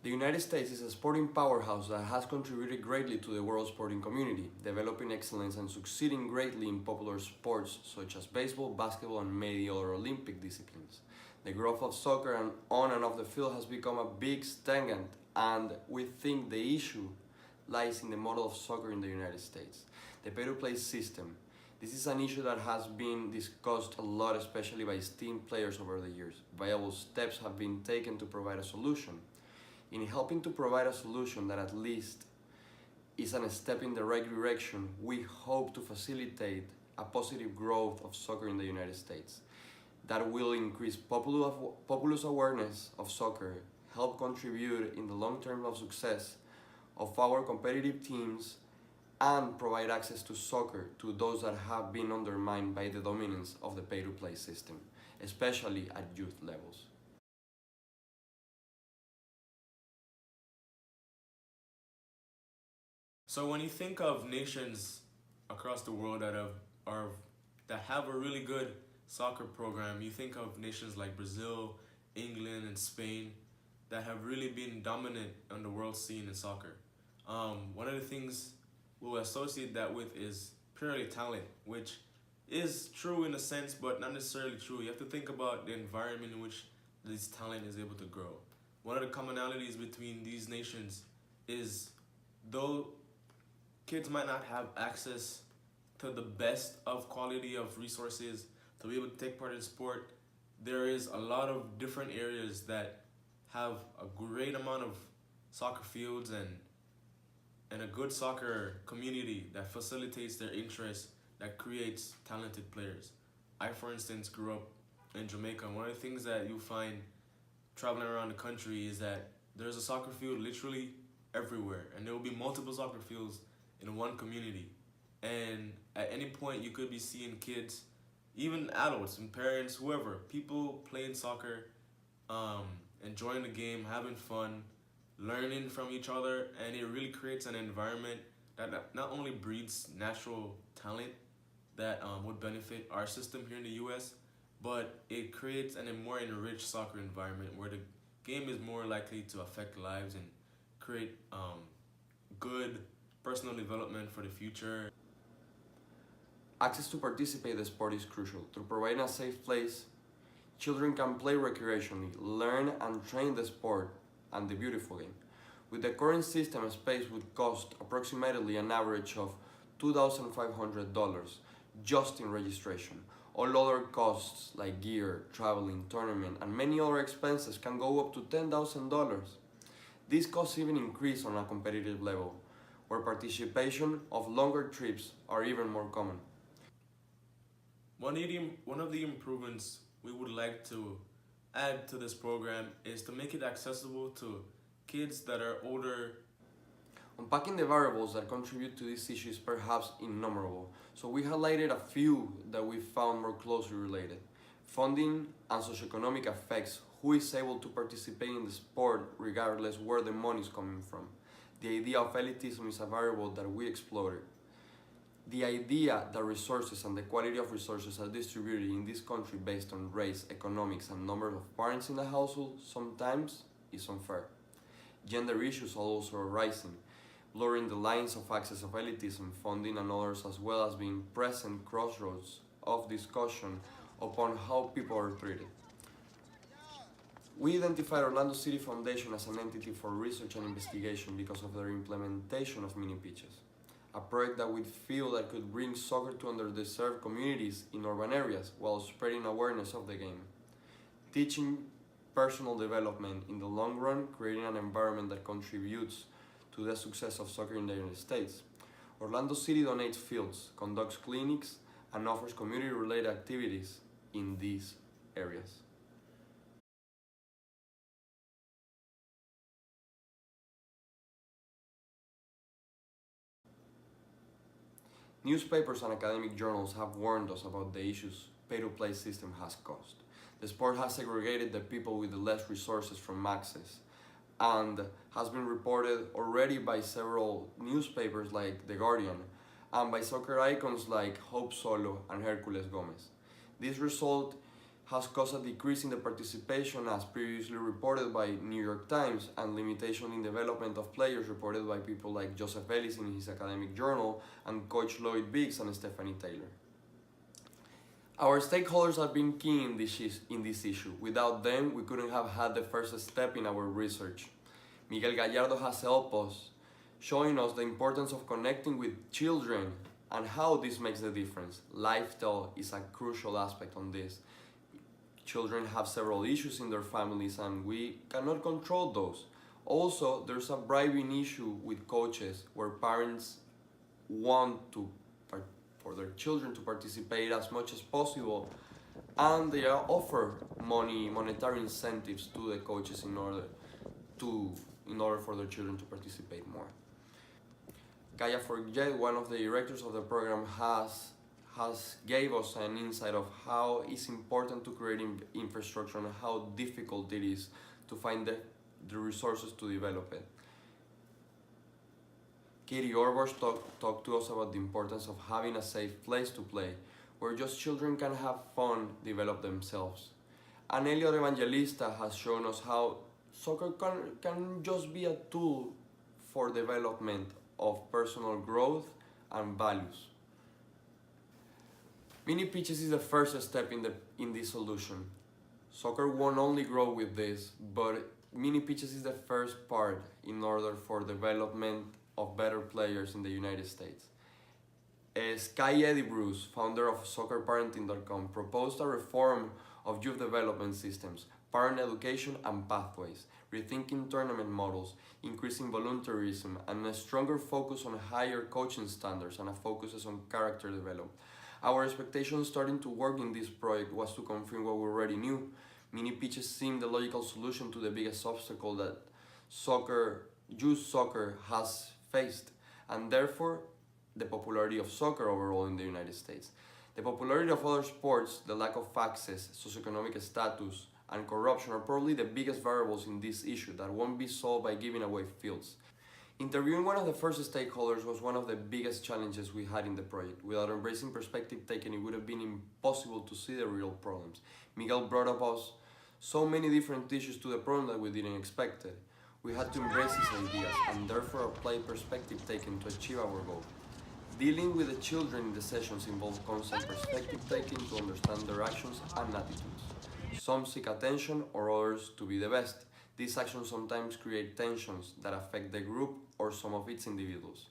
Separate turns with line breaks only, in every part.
The United States is a sporting powerhouse that has contributed greatly to the world sporting community, developing excellence and succeeding greatly in popular sports such as baseball, basketball, and many other Olympic disciplines. The growth of soccer and on and off the field has become a big stagnant, and we think the issue lies in the model of soccer in the United States, the pay-to-play system. This is an issue that has been discussed a lot, especially by esteemed players over the years. Viable steps have been taken to provide a solution. In helping to provide a solution that at least is a step in the right direction, we hope to facilitate a positive growth of soccer in the United States that will increase populous awareness of soccer, help contribute in the long term of success of our competitive teams, and provide access to soccer to those that have been undermined by the dominance of the pay-to-play system, especially at youth levels.
So when you think of nations across the world that have a really good soccer program, you think of nations like Brazil, England, and Spain that have really been dominant on the world scene in soccer. One of the things we'll associate that with is purely talent, which is true in a sense, but not necessarily true. You have to think about the environment in which this talent is able to grow. One of the commonalities between these nations is though kids might not have access to the best of quality of resources to be able to take part in sport, there is a lot of different areas that have a great amount of soccer fields and a good soccer community that facilitates their interests, that creates talented players. I, for instance, grew up in Jamaica. One of the things that you find traveling around the country is that there's a soccer field literally everywhere, and there will be multiple soccer fields in one community. And at any point you could be seeing kids, even adults and parents, whoever, people playing soccer, enjoying the game, having fun, learning from each other, and it really creates an environment that not only breeds natural talent that would benefit our system here in the US, but it creates a more enriched soccer environment where the game is more likely to affect lives and create good personal development for the future.
Access to participate in the sport is crucial. Through providing a safe place, children can play recreationally, learn and train the sport and the beautiful game. With the current system, space would cost approximately an average of $2,500 just in registration. All other costs like gear, traveling, tournament, and many other expenses can go up to $10,000. These costs even increase on a competitive level, where participation of longer trips are even more common.
One of the improvements we would like to add to this program is to make it accessible to kids that are older.
Unpacking the variables that contribute to this issue is perhaps innumerable, so we highlighted a few that we found more closely related. Funding and socioeconomic effects, who is able to participate in the sport regardless where the money is coming from. The idea of elitism is a variable that we explored. The idea that resources and the quality of resources are distributed in this country based on race, economics, and number of parents in the household sometimes is unfair. Gender issues are also arising, blurring the lines of access of elitism, funding, and others, as well as being present crossroads of discussion upon how people are treated. We identified Orlando City Foundation as an entity for research and investigation because of their implementation of mini pitches, a project that we feel that could bring soccer to underserved communities in urban areas while spreading awareness of the game. Teaching personal development in the long run, creating an environment that contributes to the success of soccer in the United States. Orlando City donates fields, conducts clinics, and offers community-related activities in these areas. Newspapers and academic journals have warned us about the issues pay-to-play system has caused. The sport has segregated the people with the less resources from access, and has been reported already by several newspapers like The Guardian, and by soccer icons like Hope Solo and Hercules Gomez. This result has caused a decrease in the participation as previously reported by New York Times, and limitation in development of players reported by people like Joseph Ellis in his academic journal and Coach Lloyd Biggs and Stephanie Taylor. Our stakeholders have been key in this issue. Without them, we couldn't have had the first step in our research. Miguel Gallardo has helped us, showing us the importance of connecting with children and how this makes the difference. Lifestyle is a crucial aspect on this. Children have several issues in their families and we cannot control those. Also, there's a bribing issue with coaches where parents want for their children to participate as much as possible, and they offer monetary incentives to the coaches in order for their children to participate more. Kaya Forget, one of the directors of the program, has gave us an insight of how it's important to create infrastructure and how difficult it is to find the resources to develop it. Katie Orbosh talked to us about the importance of having a safe place to play, where just children can have fun, develop themselves. And Elliot Evangelista has shown us how soccer can just be a tool for development of personal growth and values. Mini pitches is the first step in this solution. Soccer won't only grow with this, but mini pitches is the first part in order for development of better players in the United States. Sky Eddie Bruce, founder of soccerparenting.com, proposed a reform of youth development systems, parent education and pathways, rethinking tournament models, increasing volunteerism, and a stronger focus on higher coaching standards and a focus on character development. Our expectation starting to work in this project was to confirm what we already knew. Mini pitches seemed the logical solution to the biggest obstacle that youth soccer has faced, and therefore the popularity of soccer overall in the United States. The popularity of other sports, the lack of access, socioeconomic status, and corruption are probably the biggest variables in this issue that won't be solved by giving away fields. Interviewing one of the first stakeholders was one of the biggest challenges we had in the project. Without embracing perspective taken, it would have been impossible to see the real problems. Miguel brought up us so many different issues to the problem that we didn't expect it. We had to embrace his ideas and therefore apply perspective taken to achieve our goal. Dealing with the children in the sessions involved constant perspective taking to understand their actions and attitudes. Some seek attention or others to be the best. These actions sometimes create tensions that affect the group or some of its individuals.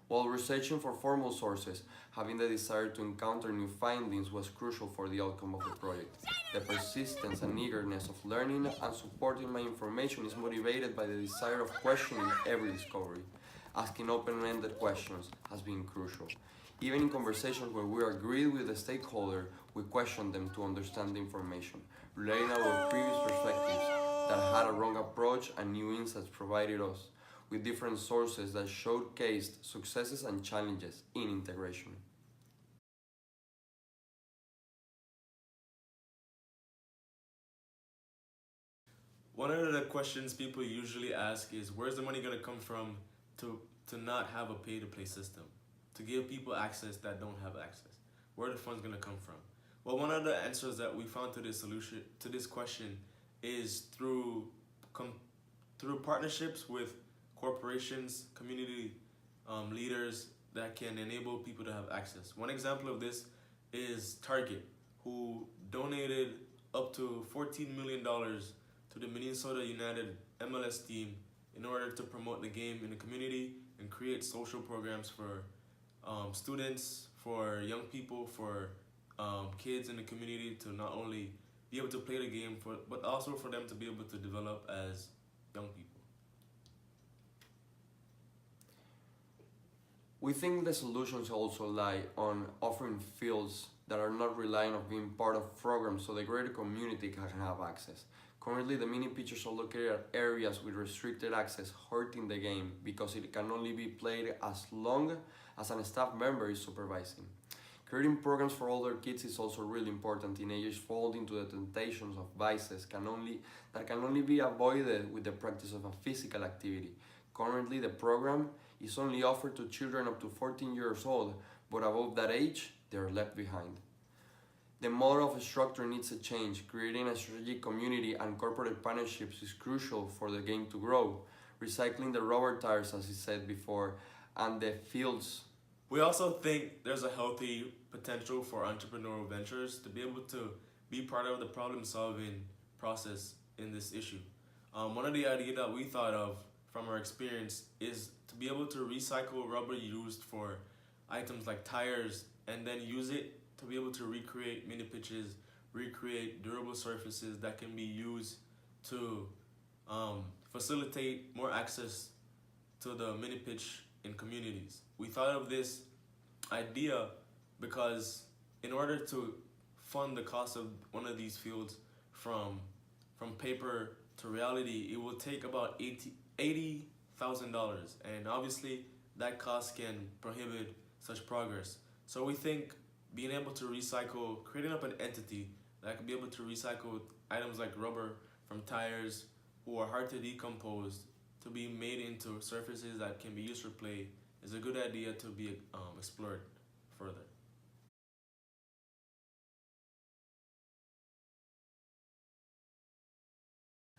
While researching for formal sources, having the desire to encounter new findings was crucial for the outcome of the project. The persistence and eagerness of learning and supporting my information is motivated by the desire of questioning every discovery. Asking open-ended questions has been crucial. Even in conversations where we agreed with the stakeholder, we questioned them to understand the information, relating our previous perspectives that had a wrong approach and new insights provided us with different sources that showcased successes and challenges in integration.
One of the questions people usually ask is, where's the money going to come from to not have a pay-to-play system, to give people access that don't have access? Where are the funds going to come from? Well, one of the answers that we found to this question is through partnerships with corporations, community leaders that can enable people to have access. One example of this is Target, who donated up to $14 million to the Minnesota United MLS team in order to promote the game in the community and create social programs for students, for young people, for kids in the community to not only be able to play the game, but also for them to be able to develop as young people.
We think the solutions also lie on offering fields that are not relying on being part of programs so the greater community can have access. Currently, the mini pitches are located at areas with restricted access, hurting the game because it can only be played as long as a staff member is supervising. Creating programs for older kids is also really important. Teenagers fall into the temptations of vices that can only be avoided with the practice of a physical activity. Currently, the program is only offered to children up to 14 years old, but above that age, they are left behind. The model of structure needs a change. Creating a strategic community and corporate partnerships is crucial for the game to grow. Recycling the rubber tires, as he said before, and the fields.
We also think there's a healthy potential for entrepreneurial ventures to be able to be part of the problem solving process in this issue. One of the ideas that we thought of from our experience is to be able to recycle rubber used for items like tires and then use it to be able to recreate mini pitches, recreate durable surfaces that can be used to facilitate more access to the mini pitch in communities. We thought of this idea because in order to fund the cost of one of these fields from paper to reality, it will take about $80,000, and obviously that cost can prohibit such progress. So we think being able to recycle, creating up an entity that could be able to recycle items like rubber from tires who are hard to decompose to be made into surfaces that can be used for play is a good idea to be explored further.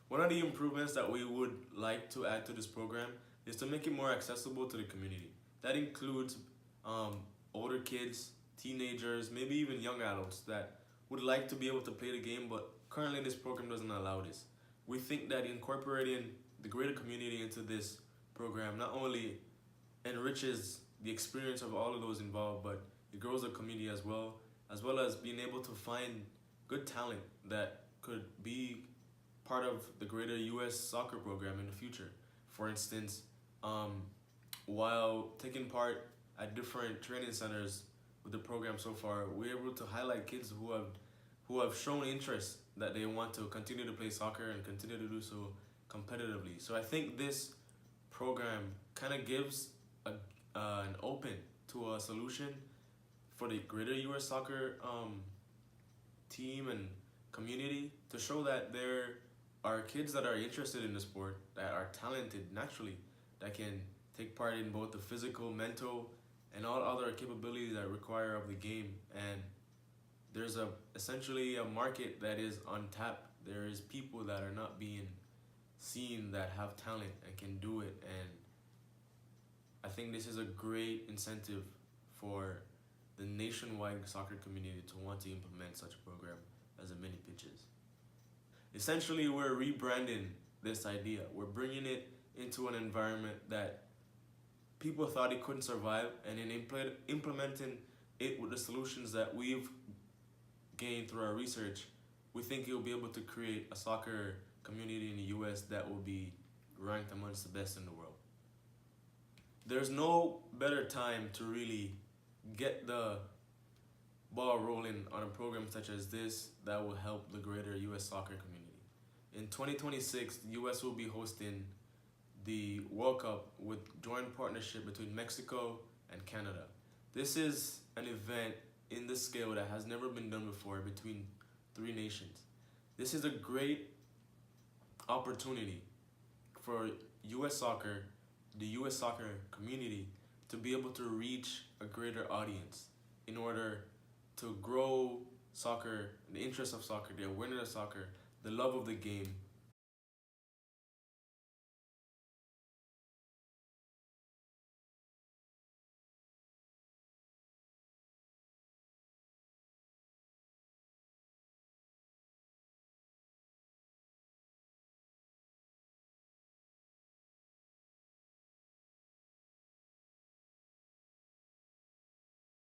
One of the improvements that we would like to add to this program is to make it more accessible to the community. That includes older kids, teenagers, maybe even young adults that would like to be able to play the game, but currently this program doesn't allow this. We think that incorporating the greater community into this program not only enriches the experience of all of those involved, but it grows the community as well as being able to find good talent that could be part of the greater U.S. soccer program in the future. For instance, while taking part at different training centers with the program so far, we're able to highlight kids who have shown interest that they want to continue to play soccer and continue to do so competitively. So I think this program kind of gives an open to a solution for the greater U.S. soccer team and community to show that there are kids that are interested in the sport, that are talented naturally, that can take part in both the physical, mental, and all other capabilities that require of the game. And there's essentially a market that is untapped. There is people that are not being seen that have talent and can do it. And I think this is a great incentive for the nationwide soccer community to want to implement such a program as a mini pitches. Essentially, we're rebranding this idea. We're bringing it into an environment that people thought it couldn't survive, and in implementing it with the solutions that we've gained through our research, we think it will be able to create a soccer community in the U.S. that will be ranked amongst the best in the world. There's no better time to really get the ball rolling on a program such as this that will help the greater U.S. soccer community. In 2026, the U.S. will be hosting the World Cup with joint partnership between Mexico and Canada. This is an event in this scale that has never been done before between three nations. This is a great opportunity for U.S. soccer, the U.S. soccer community, to be able to reach a greater audience in order to grow soccer, the interest of soccer, the awareness of soccer, the love of the game,